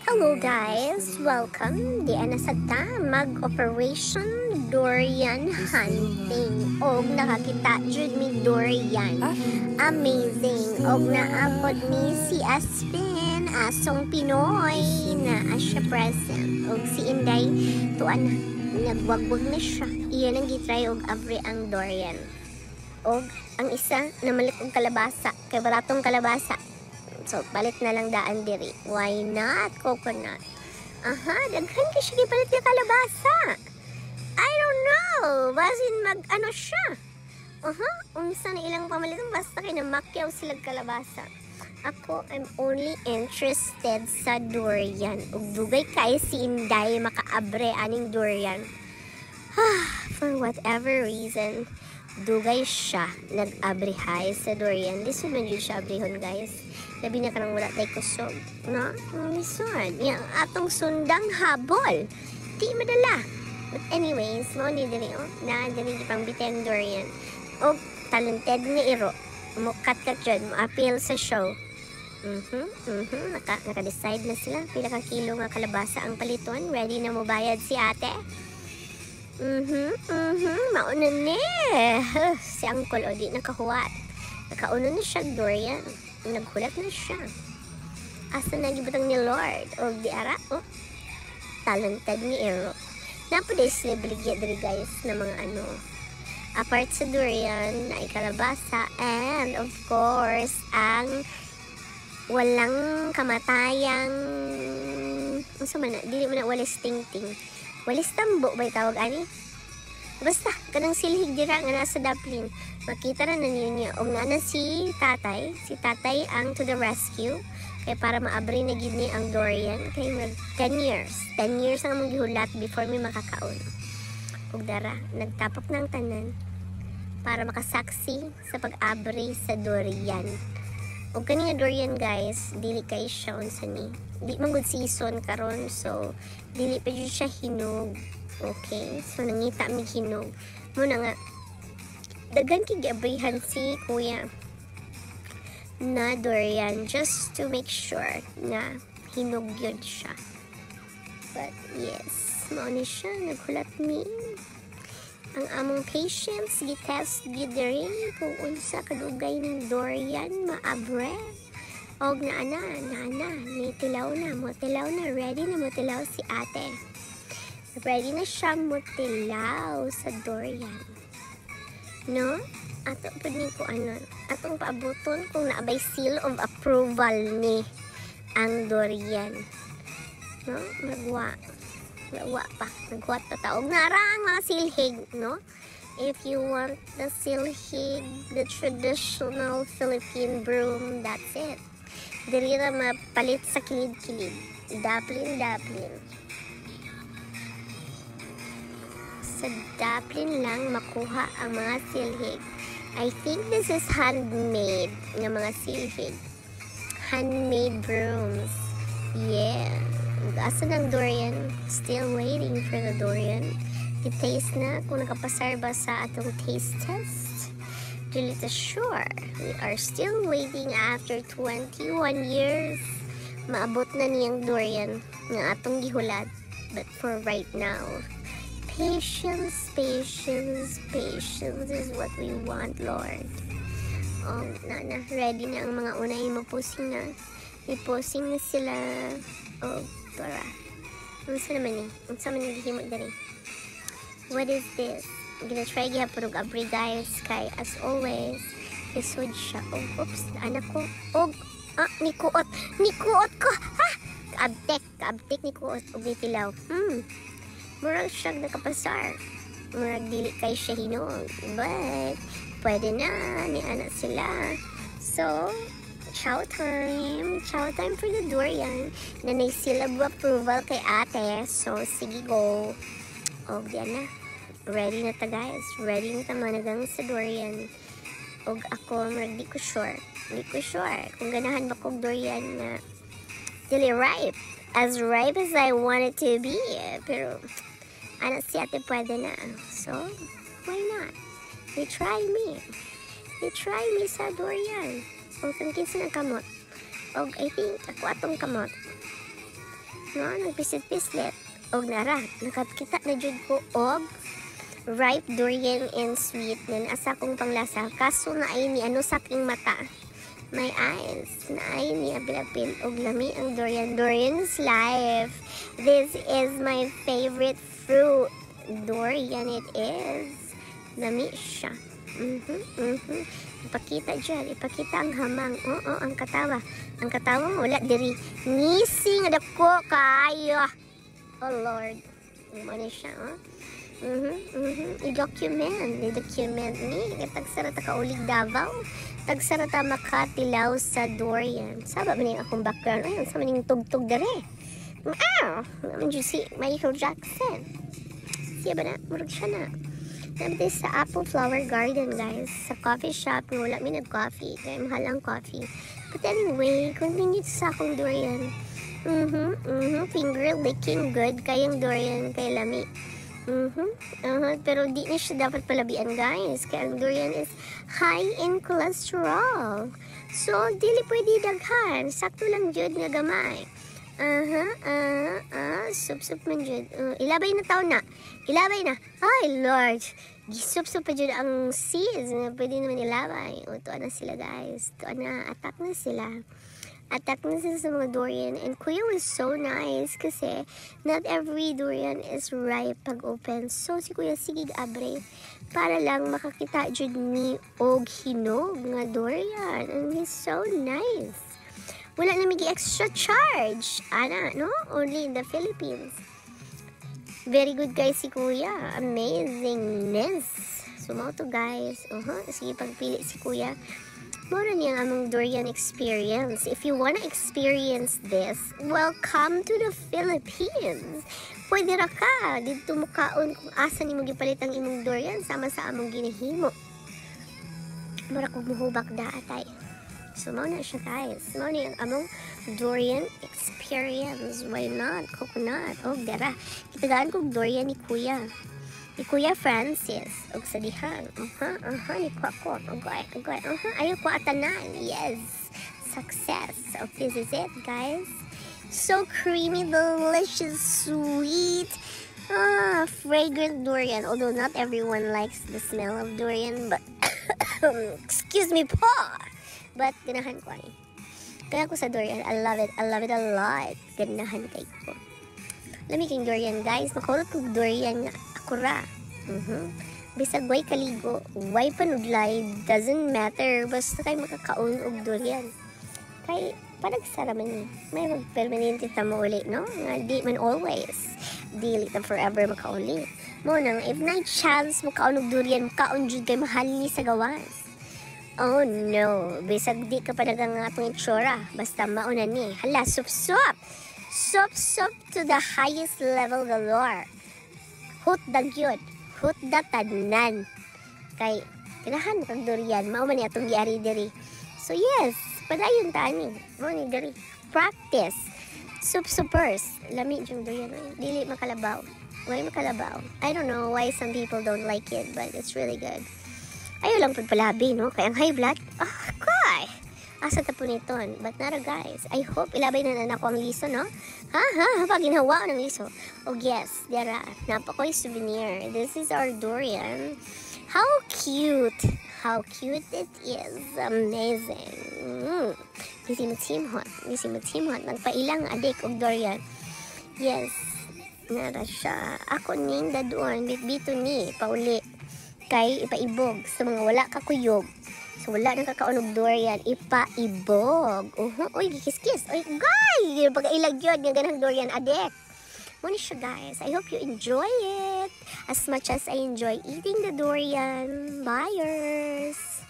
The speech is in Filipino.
Hello guys! Welcome! Di ana sadta mag-operation durian hunting. Og nakakita jud mi durian. Amazing! Og naapod mi si Aspen, asong Pinoy na asya present. Og si Inday, tuan nagwagwag na siya. Iyan ang gitry og abri ang durian. Og ang isa namalit og kalabasa, kay baratong kalabasa. So, palit na lang daan diri. Why not? Coconut. Daghan ka siya gipalit na kalabasa. I don't know. Basin ano siya. Unsa na ilang pamalitan basta kay namakyaw sila kalabasa. Ako, I'm only interested sa durian. Ug dugay kay si Inday makaabre aning durian. For whatever reason, dugay siya nag-abrihay sa durian. Lisod man yun siya abrihon, guys. Labi na ka nang wala tayo kusog. No? Lisod. Yang atong sundang habol. Di madala. But anyways, mo ni diri, na diri pang bitin durian. O talented nga iro. Mukat-kat yun. Mo-appeal sa show. Naka-decide na sila. Pila ka kilo nga kalabasa ang paliton. Ready na mo bayad si ate? Mauna ni. Si Uncle o di nakahuwat. Nakauna na siya durian. Naghulat na siya. Asa nagibutang ni Lord. O di ara. Talented ni Ero. Napaday sila biligya diri guys na mga ano. Apart sa durian na ikalabasa. And of course ang walang kamatayang dili mo na walis ting-ting. Walis tambo ba'y tawag ani? Basta, kanang silhig dira nga nasa daplin. Makita na niya. O nga na si tatay. Si tatay ang to the rescue. Kaya para maabri na gid ni ang durian. Kaya mag 10 years. 10 years ang mong gihulat before may makakaon. O dara, nagtapok ng tanan para makasaksi sa pag-abri sa durian. O kani nga durian guys, dili kay siya unsa ni. Di man good season karon, so dili pa jud siya hinog. Okay, so nangita mi hinog. Muna nga daghan kay giabrihan si kuya na durian just to make sure na hinog yun siya. But yes, mao ni siya naghulat mi. Ang among patients gitest gid diri kung unsa kadugay ng durian maabre. Og na ni tilaw na, ready na mo tilaw si ate. Ready na siya mo tilaw sa durian. No? Ato po ni ko atong paabuton kung naabay seal of approval ni ang durian. No? Nagwa pa taog nara ang mga silhig, no? If you want the silhig, the traditional Philippine broom, that's it. Dili ra mapalit sa kilid-kilid. Daplin. Sa daplin lang makuha ang mga silhig. I think this is handmade ng mga silhig. Handmade brooms. Yeah. Asa ng durian? Still waiting for the durian. I-taste na kung nakapasar ba sa atong taste test. Really sure. We are still waiting after 21 years. Maabot na niyang durian nga atong gihulat. But for right now, patience is what we want, Lord. Ready na ang mga unay maposing na. Iposing na sila. Tara. Unsa naman ni? Unsa man ni gihimo diri? What is this? I'm gonna try gihapon og abri guys. Kay as always, isod siya. Oops, anak ko. Nikuot ko. Kaabtek ni kuot og bitilaw. Murag siyang nakapasar. Murag dili kay siya hinog. But, pwede na. Ni anak sila. So, chow time for the durian. Nanay sila approval kay ate. So, sige go. Diyan na. Ready na ta guys. Ready na ta managang sa durian. Ako, di ko sure. Kung ganahan ba kong durian na dili ripe. As ripe as I want it to be. Pero, anak si ate pwede na. So, why not? They try me sa durian. Kung kinsa ng kamot. I think, ako atong kamot. no, nagpisit-pislit. Og nara, nakakita na jud ko og ripe durian and sweet na asa kong panglasa. Kaso na ay ni ano saking mata. My eyes, na ay ni apil-apil og lami ang durian. Durian's life. This is my favorite fruit. Durian it is. Lami siya. Ipakita dyan. Ipakita ang hamang. Oo, ang katawa. Ang katawa wala diri. Ngising dako kayo. Oh Lord. Ano siya, oh? I-document ni. Tagsara ta kaulig Davao. Tagsara ta makatilaw sa durian. Saba ba niya akong background? Ayun, sa maning tugtog dere. Naman dyan si Michael Jackson. Siya ba na? Murag siya na. Nabi sa Apple Flower Garden, guys. Sa coffee shop. Wala may nag-coffee. Kaya mahal ang coffee. But anyway, convenient sa akong durian. Finger licking good. Kayang durian. Kay lami. Pero di na siya dapat palabian, guys. Kaya ang durian is high in cholesterol. So, dili pwede daghan. Sakto lang jud nga gamay. Sup-sup man jud. Ilabay na taon na. Ilabay na. Ay, Lord. Gisup-sup pa jud ang seeds. Pwede naman ilabay. O, tuwa na sila, guys. Tuwa na. Attack na sila. Attack na sila sa mga durian. And Kuya was so nice kasi not every durian is ripe pag open. So, si Kuya sigig abre para lang makakita jud ni og hinog nga durian. And he's so nice. Wala na may extra charge. Ana, no? Only in the Philippines. Very good guys si Kuya. Amazingness. So, mga to guys. Sige, pagpili si Kuya. Mura niyang among durian experience. If you wanna experience this, welcome to the Philippines. Pwede ra ka. Dito mo kaon kung asa ni mo gipalit ang imong durian sama sa among ginihimo. Mura kong muhubak da atay. So, mauna siya guys. Mauna yung among durian experience. Why not? Coconut. Oh, dara. Kitagaan kong durian ni Kuya. Ni Kuya Francis. Og sa dihan. Ni Kwako. Agay. Ayaw ko atanan. Yes. Success. So, this is it, guys. So creamy, delicious, sweet. Fragrant durian. Although not everyone likes the smell of durian. But, excuse me po. But, ganahan ko ay. Kaya ko sa durian, I love it. I love it a lot. Ganahan kay ko. Lamig yung durian, guys. Makulot ko durian nga. Akura. Bisag way kaligo, way panudlay, doesn't matter. Basta kayo makakaon og durian. Kay, panagsara man ni. May mag-permanente ta mo uli, no? Nga di man always. Dili ta forever makauli. Mo nang, if na chance makaon og durian, makaon jud kay mahal ni sa gawas. Oh no, bisag di ka pa nagang atong itsura. Basta mauna ni. Hala, sup-sup! Sup-sup to the highest level galore. Hut dagyod. Hut da tadnan. Kay, tinahan kag durian. Mauman ni atong giari diri. So yes, padayon tani. Mo ni diri. Practice. Sup-supers. Lami yung durian. Dili makalabaw. Why makalabaw? I don't know why some people don't like it, but it's really good. Ayaw lang palabi, no? Kaya ang high blood, kay! Asa ta po niton. But nara guys, I hope ilabay na ako ang liso, no? Pag ginawa ng liso. Oh yes, dara, napakoy souvenir. This is our durian. How cute! How cute it is. Amazing. Misi matimhot. Magpailang adik og durian. Yes, nara siya. Ako ning dadoon, bitbito ni, pauli. Kay ipaibog sa mga wala kakuyog. So wala nang kakaunog durian, ipaibog. Uy, kikis-kis. Uy, guys! Pagkailag yun, yung ganang durian adek. Muna siya, guys. I hope you enjoy it as much as I enjoy eating the durian. Buyers!